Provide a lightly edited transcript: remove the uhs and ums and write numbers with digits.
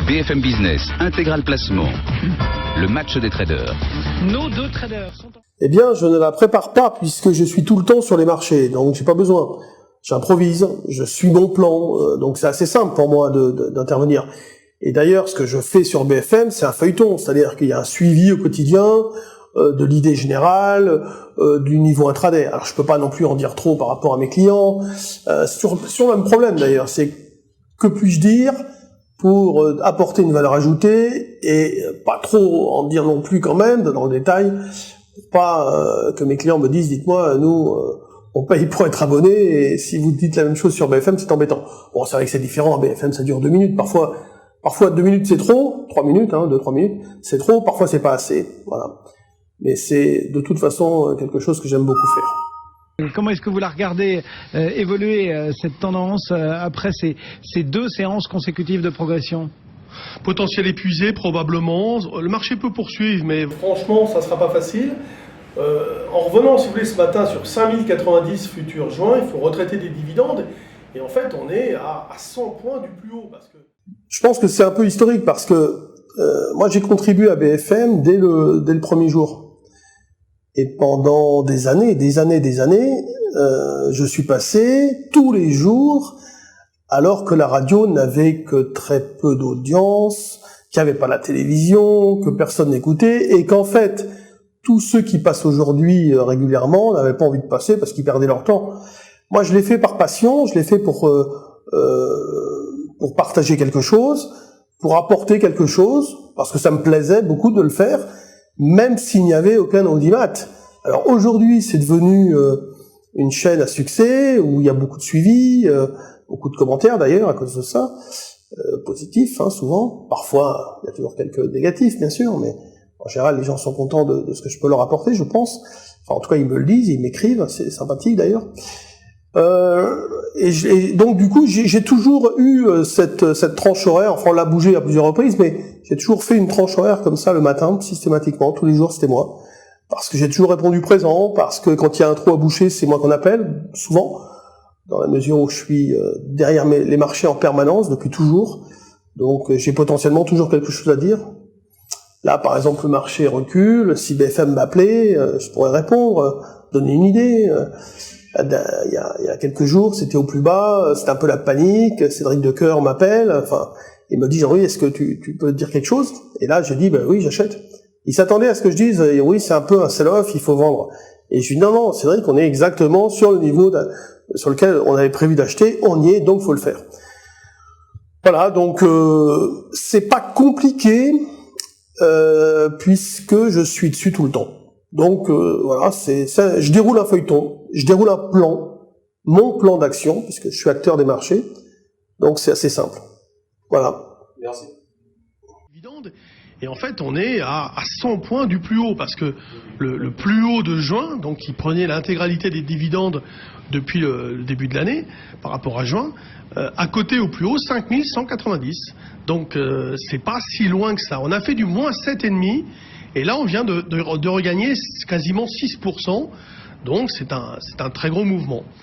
BFM Business, intégral placement. Le match des traders. Nos deux traders sont... Eh bien, je ne la prépare pas puisque je suis tout le temps sur les marchés, donc j'ai pas besoin. J'improvise, je suis mon plan, donc c'est assez simple pour moi d'intervenir. Et d'ailleurs, ce que je fais sur BFM, c'est un feuilleton, c'est-à-dire qu'il y a un suivi au quotidien de l'idée générale, du niveau intraday. Alors, je peux pas non plus en dire trop par rapport à mes clients. C'est toujours le même problème d'ailleurs, c'est que puis-je dire pour apporter une valeur ajoutée et pas trop en dire non plus quand même dans le détail, pour pas que mes clients me disent, dites-moi, nous on paye pour être abonné et si vous dites la même chose sur BFM, c'est embêtant. Bon, c'est vrai que c'est différent, BFM ça dure 2 minutes, parfois 2 minutes c'est trop, 3 minutes, 2-3 minutes, c'est trop, parfois c'est pas assez, voilà. Mais c'est de toute façon quelque chose que j'aime beaucoup faire. Comment est-ce que vous la regardez évoluer cette tendance après ces 2 séances consécutives de progression? Potentiel épuisé probablement, le marché peut poursuivre mais... Franchement ça sera pas facile. En revenant si vous voulez ce matin sur 5090 futur juin, il faut retraiter des dividendes et en fait on est à 100 points du plus haut. Parce que... Je pense que c'est un peu historique parce que moi j'ai contribué à BFM dès le premier jour. Et pendant des années, je suis passé tous les jours, alors que la radio n'avait que très peu d'audience, qu'il n'y avait pas la télévision, que personne n'écoutait, et qu'en fait, tous ceux qui passent aujourd'hui régulièrement n'avaient pas envie de passer parce qu'ils perdaient leur temps. Moi, je l'ai fait par passion, je l'ai fait pour partager quelque chose, pour apporter quelque chose, parce que ça me plaisait beaucoup de le faire, même s'il n'y avait aucun audimat. Alors aujourd'hui, c'est devenu une chaîne à succès, où il y a beaucoup de suivi, beaucoup de commentaires d'ailleurs à cause de ça, positifs souvent, parfois il y a toujours quelques négatifs bien sûr, mais en général les gens sont contents de ce que je peux leur apporter, je pense. Enfin en tout cas ils me le disent, ils m'écrivent, c'est sympathique d'ailleurs. Et donc du coup j'ai toujours eu cette tranche horaire, enfin on l'a bougé à plusieurs reprises, mais j'ai toujours fait une tranche horaire comme ça le matin, systématiquement, tous les jours c'était moi, parce que j'ai toujours répondu présent, parce que quand il y a un trou à boucher c'est moi qu'on appelle, souvent, dans la mesure où je suis derrière les marchés en permanence depuis toujours, donc j'ai potentiellement toujours quelque chose à dire. Là par exemple le marché recule, si BFM m'appelait, je pourrais répondre, donner une idée. Il y a quelques jours, c'était au plus bas, c'était un peu la panique, Cédric Decoeur m'appelle, il me dit Jean-Louis, est-ce que tu peux dire quelque chose? Et là je dis oui, j'achète. Il s'attendait à ce que je dise oui, c'est un peu un sell-off, il faut vendre. Et je lui dis non, Cédric, on est exactement sur le niveau sur lequel on avait prévu d'acheter, on y est, donc faut le faire. Voilà, donc c'est pas compliqué puisque je suis dessus tout le temps. Donc voilà, c'est ça, je déroule un feuilleton, je déroule un plan, mon plan d'action, puisque je suis acteur des marchés, donc c'est assez simple. Voilà. Merci. Et en fait, on est à 100 points du plus haut, parce que le plus haut de juin, donc qui prenait l'intégralité des dividendes depuis le début de l'année, par rapport à juin, à côté au plus haut, 5190. Donc c'est pas si loin que ça. On a fait du moins 7,5, et là on vient de regagner quasiment 6%, donc c'est un très gros mouvement.